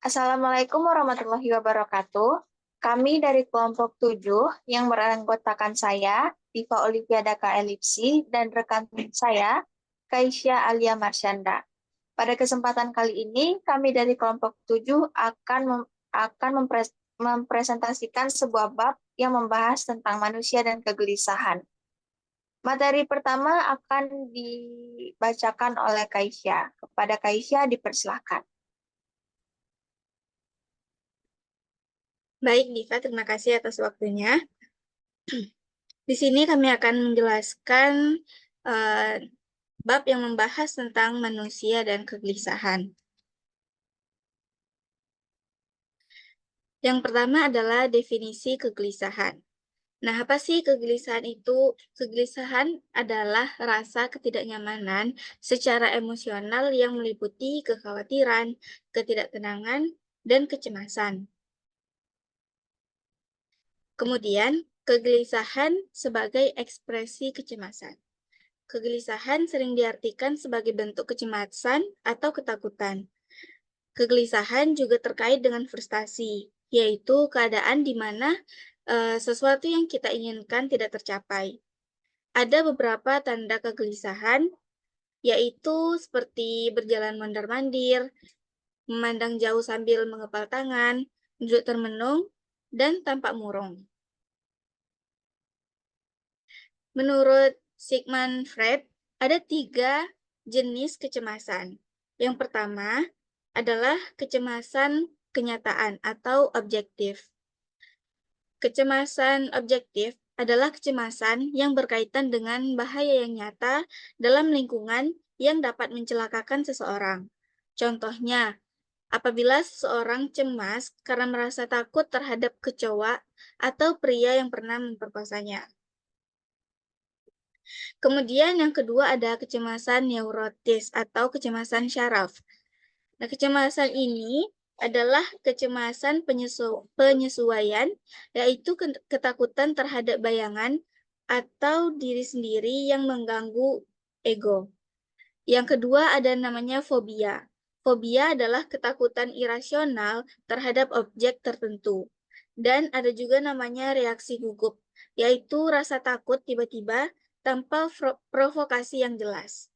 Assalamualaikum warahmatullahi wabarakatuh. Kami dari kelompok 7 yang beranggotakan saya, Diva Oliviadaka Elipsi, dan rekan saya, Kaisya Alia Marsyanda. Pada kesempatan kali ini, kami dari kelompok 7 mempresentasikan sebuah bab yang membahas tentang manusia dan kegelisahan. Materi pertama akan dibacakan oleh Kaisya. Kepada Kaisya dipersilahkan. Baik, Diva, terima kasih atas waktunya. Di sini kami akan menjelaskan bab yang membahas tentang manusia dan kegelisahan. Yang pertama adalah definisi kegelisahan. Nah, apa sih kegelisahan itu? Kegelisahan adalah rasa ketidaknyamanan secara emosional yang meliputi kekhawatiran, ketidaktenangan, dan kecemasan. Kemudian, kegelisahan sebagai ekspresi kecemasan. Kegelisahan sering diartikan sebagai bentuk kecemasan atau ketakutan. Kegelisahan juga terkait dengan frustasi, yaitu keadaan di mana sesuatu yang kita inginkan tidak tercapai. Ada beberapa tanda kegelisahan, yaitu seperti berjalan mondar-mandir, memandang jauh sambil mengepal tangan, duduk termenung, dan tampak murung. Menurut Sigmund Freud, ada 3 jenis kecemasan. Yang pertama adalah kecemasan kenyataan atau objektif. Kecemasan objektif adalah kecemasan yang berkaitan dengan bahaya yang nyata dalam lingkungan yang dapat mencelakakan seseorang. Contohnya, apabila seseorang cemas karena merasa takut terhadap kecoa atau pria yang pernah memperkosanya. Kemudian yang kedua ada kecemasan neurotis atau kecemasan syaraf. Nah, kecemasan ini adalah kecemasan penyesuaian, yaitu ketakutan terhadap bayangan atau diri sendiri yang mengganggu ego. Yang kedua ada namanya fobia. Fobia adalah ketakutan irasional terhadap objek tertentu. Dan ada juga namanya reaksi gugup, yaitu rasa takut tiba-tiba tanpa provokasi yang jelas.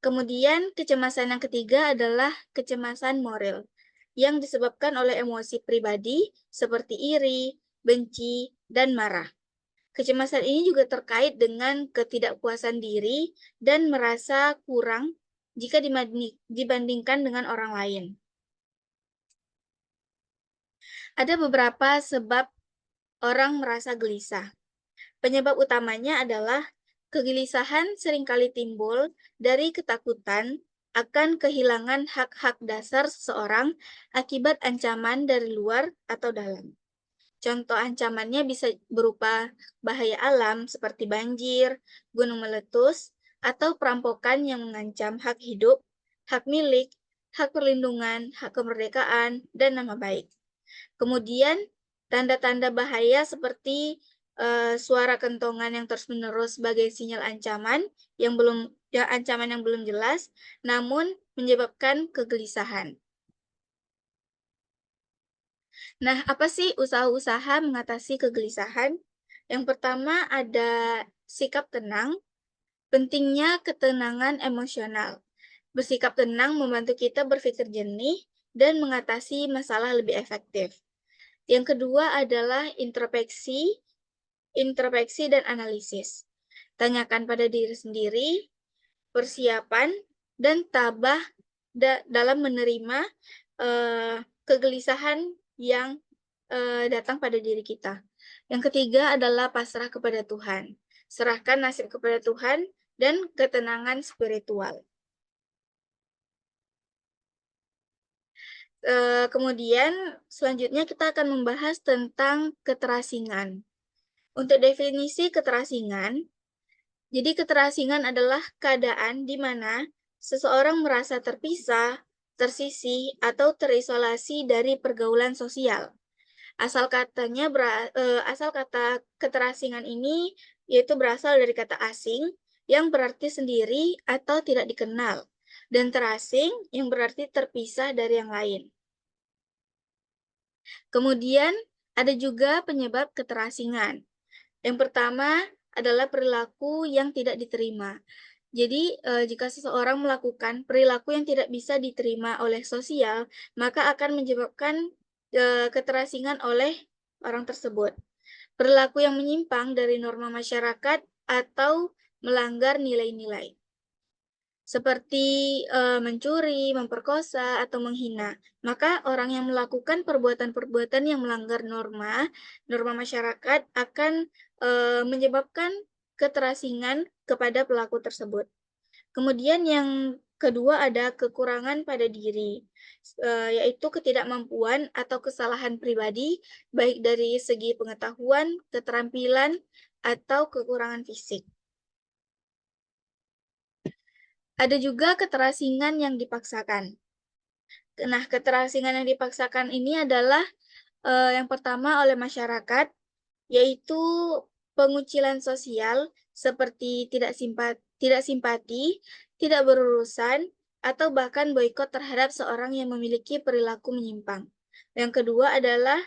Kemudian kecemasan yang ketiga adalah kecemasan moral, yang disebabkan oleh emosi pribadi seperti iri, benci, dan marah. Kecemasan ini juga terkait dengan ketidakpuasan diri dan merasa kurang jika dibandingkan dengan orang lain. Ada beberapa sebab orang merasa gelisah. Penyebab utamanya adalah kegelisahan seringkali timbul dari ketakutan akan kehilangan hak-hak dasar seseorang akibat ancaman dari luar atau dalam. Contoh ancamannya bisa berupa bahaya alam seperti banjir, gunung meletus, atau perampokan yang mengancam hak hidup, hak milik, hak perlindungan, hak kemerdekaan, dan nama baik. Kemudian, tanda-tanda bahaya seperti suara kentongan yang terus-menerus sebagai sinyal ancaman yang belum jelas, namun menyebabkan kegelisahan. Nah, apa sih usaha-usaha mengatasi kegelisahan? Yang pertama ada sikap tenang, pentingnya ketenangan emosional. Bersikap tenang membantu kita berpikir jernih dan mengatasi masalah lebih efektif. Yang kedua adalah introspeksi dan analisis. Tanyakan pada diri sendiri, persiapan, dan tabah dalam menerima kegelisahan yang datang pada diri kita. Yang ketiga adalah pasrah kepada Tuhan. Serahkan nasib kepada Tuhan dan ketenangan spiritual. Kemudian selanjutnya kita akan membahas tentang keterasingan. Untuk definisi keterasingan, jadi keterasingan adalah keadaan di mana seseorang merasa terpisah, tersisih, atau terisolasi dari pergaulan sosial. Asal kata keterasingan ini yaitu berasal dari kata asing yang berarti sendiri atau tidak dikenal. dan terasing yang berarti terpisah dari yang lain. Kemudian ada juga penyebab keterasingan. Yang pertama adalah perilaku yang tidak diterima. Jadi, jika seseorang melakukan perilaku yang tidak bisa diterima oleh sosial, maka akan menyebabkan keterasingan oleh orang tersebut. Perilaku yang menyimpang dari norma masyarakat atau melanggar nilai-nilai, seperti mencuri, memperkosa, atau menghina. Maka orang yang melakukan perbuatan-perbuatan yang melanggar norma masyarakat akan menyebabkan keterasingan kepada pelaku tersebut. Kemudian yang kedua ada kekurangan pada diri, yaitu ketidakmampuan atau kesalahan pribadi, baik dari segi pengetahuan, keterampilan, atau kekurangan fisik. Ada juga keterasingan yang dipaksakan. Nah, keterasingan yang dipaksakan ini adalah yang pertama oleh masyarakat, yaitu pengucilan sosial seperti tidak simpati, tidak berurusan, atau bahkan boikot terhadap seorang yang memiliki perilaku menyimpang. Yang kedua adalah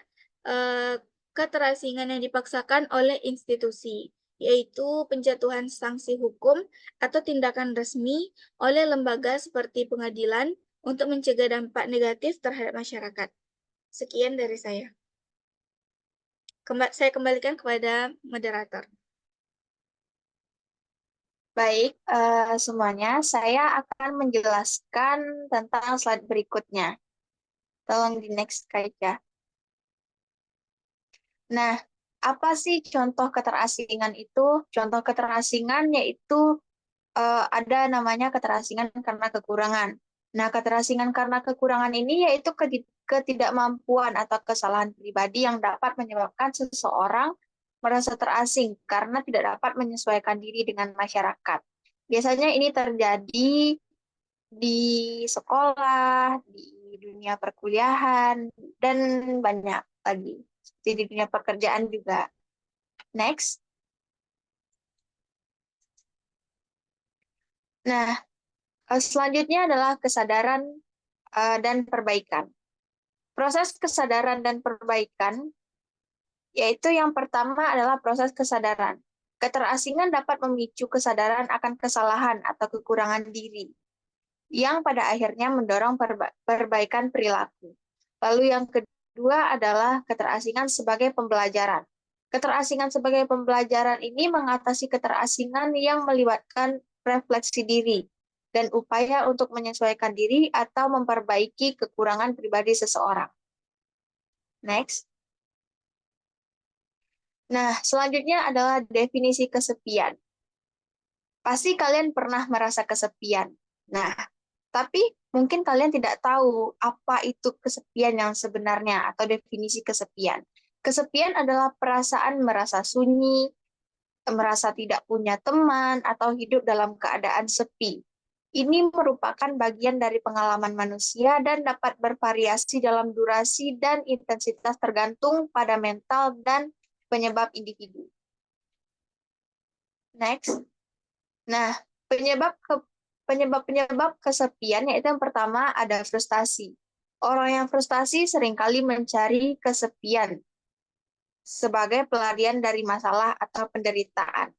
keterasingan yang dipaksakan oleh institusi, yaitu penjatuhan sanksi hukum atau tindakan resmi oleh lembaga seperti pengadilan untuk mencegah dampak negatif terhadap masyarakat. Sekian dari saya. Saya kembalikan kepada moderator. Baik, semuanya, saya akan menjelaskan tentang slide berikutnya. Tolong di next aja. Nah, apa sih contoh keterasingan itu? Contoh keterasingan yaitu ada namanya keterasingan karena kekurangan. Nah, keterasingan karena kekurangan ini yaitu ketidakmampuan atau kesalahan pribadi yang dapat menyebabkan seseorang merasa terasing karena tidak dapat menyesuaikan diri dengan masyarakat. Biasanya ini terjadi di sekolah, di dunia perkuliahan, dan banyak lagi. Seperti di dunia pekerjaan juga. Next. Nah, selanjutnya adalah kesadaran dan perbaikan. Proses kesadaran dan perbaikan, yaitu yang pertama adalah proses kesadaran. Keterasingan dapat memicu kesadaran akan kesalahan atau kekurangan diri, yang pada akhirnya mendorong perbaikan perilaku. Lalu yang kedua adalah keterasingan sebagai pembelajaran. Keterasingan sebagai pembelajaran ini mengatasi keterasingan yang melibatkan refleksi diri dan upaya untuk menyesuaikan diri atau memperbaiki kekurangan pribadi seseorang. Next. Nah, selanjutnya adalah definisi kesepian. Pasti kalian pernah merasa kesepian. Nah, tapi mungkin kalian tidak tahu apa itu kesepian yang sebenarnya atau definisi kesepian. Kesepian adalah perasaan merasa sunyi, merasa tidak punya teman, atau hidup dalam keadaan sepi. Ini merupakan bagian dari pengalaman manusia dan dapat bervariasi dalam durasi dan intensitas tergantung pada mental dan penyebab individu. Next. Nah, penyebab kesepian yaitu yang pertama ada frustasi. Orang yang frustasi seringkali mencari kesepian sebagai pelarian dari masalah atau penderitaan.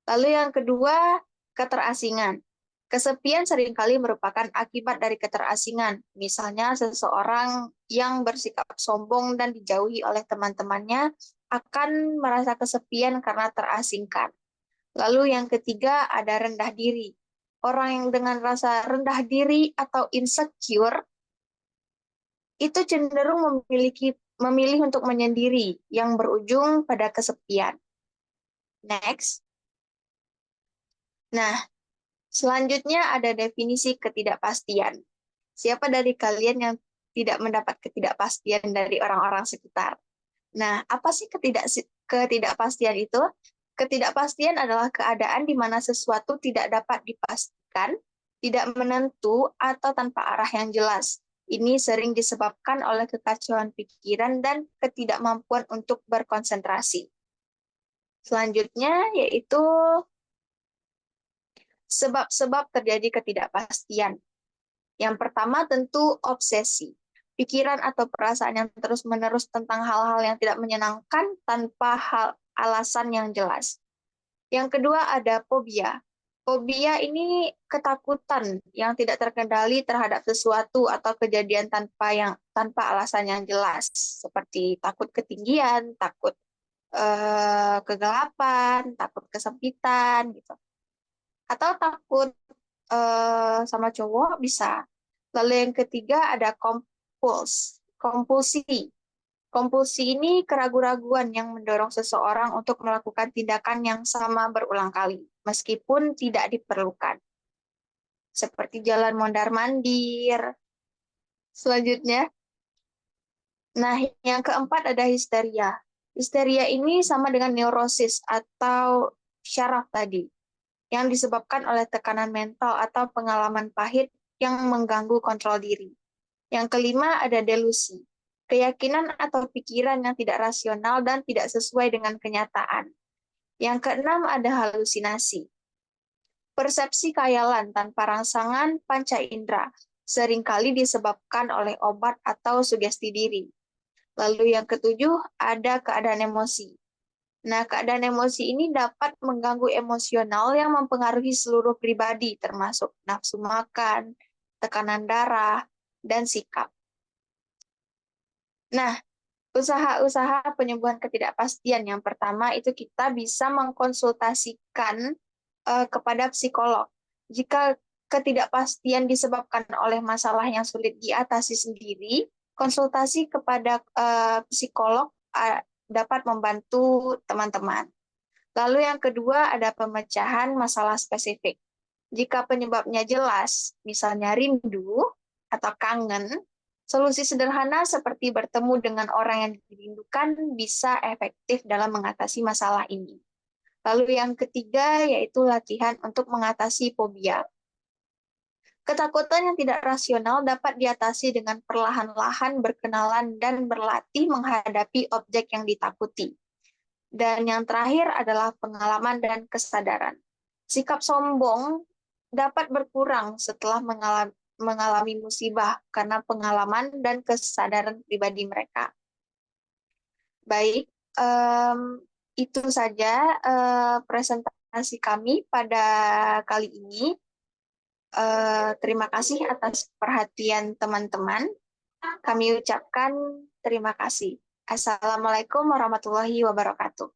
Lalu yang kedua, keterasingan. Kesepian seringkali merupakan akibat dari keterasingan. Misalnya seseorang yang bersikap sombong dan dijauhi oleh teman-temannya akan merasa kesepian karena terasingkan. Lalu yang ketiga ada rendah diri. Orang yang dengan rasa rendah diri atau insecure itu cenderung memilih untuk menyendiri yang berujung pada kesepian. Next. Nah, selanjutnya ada definisi ketidakpastian. Siapa dari kalian yang tidak mendapat ketidakpastian dari orang-orang sekitar? Nah, apa sih ketidakpastian itu? Ketidakpastian adalah keadaan di mana sesuatu tidak dapat dipastikan, tidak menentu, atau tanpa arah yang jelas. Ini sering disebabkan oleh kekacauan pikiran dan ketidakmampuan untuk berkonsentrasi. Selanjutnya yaitu sebab-sebab terjadi ketidakpastian. Yang pertama tentu obsesi. Pikiran atau perasaan yang terus-menerus tentang hal-hal yang tidak menyenangkan tanpa alasan yang jelas. Yang kedua ada fobia. Fobia ini ketakutan yang tidak terkendali terhadap sesuatu atau kejadian tanpa alasan yang jelas, seperti takut ketinggian, takut kegelapan, takut kesempitan gitu. Atau takut sama cowok bisa. Lalu yang ketiga ada kompulsi. Kompulsi ini keraguan-raguan yang mendorong seseorang untuk melakukan tindakan yang sama berulang kali, meskipun tidak diperlukan. Seperti jalan mondar-mandir. Selanjutnya, nah yang keempat ada histeria. Histeria ini sama dengan neurosis atau syaraf tadi, yang disebabkan oleh tekanan mental atau pengalaman pahit yang mengganggu kontrol diri. Yang kelima ada delusi, keyakinan atau pikiran yang tidak rasional dan tidak sesuai dengan kenyataan. Yang keenam ada halusinasi, persepsi khayalan tanpa rangsangan panca indera, seringkali disebabkan oleh obat atau sugesti diri. Lalu yang ketujuh ada keadaan emosi. Nah, keadaan emosi ini dapat mengganggu emosional yang mempengaruhi seluruh pribadi, termasuk nafsu makan, tekanan darah, dan sikap. Nah, usaha-usaha penyembuhan ketidakpastian yang pertama itu kita bisa mengkonsultasikan kepada psikolog. Jika ketidakpastian disebabkan oleh masalah yang sulit diatasi sendiri, konsultasi kepada psikolog dapat membantu teman-teman. Lalu yang kedua ada pemecahan masalah spesifik. Jika penyebabnya jelas, misalnya rindu atau kangen, solusi sederhana seperti bertemu dengan orang yang dirindukan bisa efektif dalam mengatasi masalah ini. Lalu yang ketiga yaitu latihan untuk mengatasi fobia. Ketakutan yang tidak rasional dapat diatasi dengan perlahan-lahan berkenalan dan berlatih menghadapi objek yang ditakuti. Dan yang terakhir adalah pengalaman dan kesadaran. Sikap sombong dapat berkurang setelah mengalami musibah karena pengalaman dan kesadaran pribadi mereka. Baik, itu saja presentasi kami pada kali ini. Terima kasih atas perhatian teman-teman. Kami ucapkan terima kasih. Assalamualaikum warahmatullahi wabarakatuh.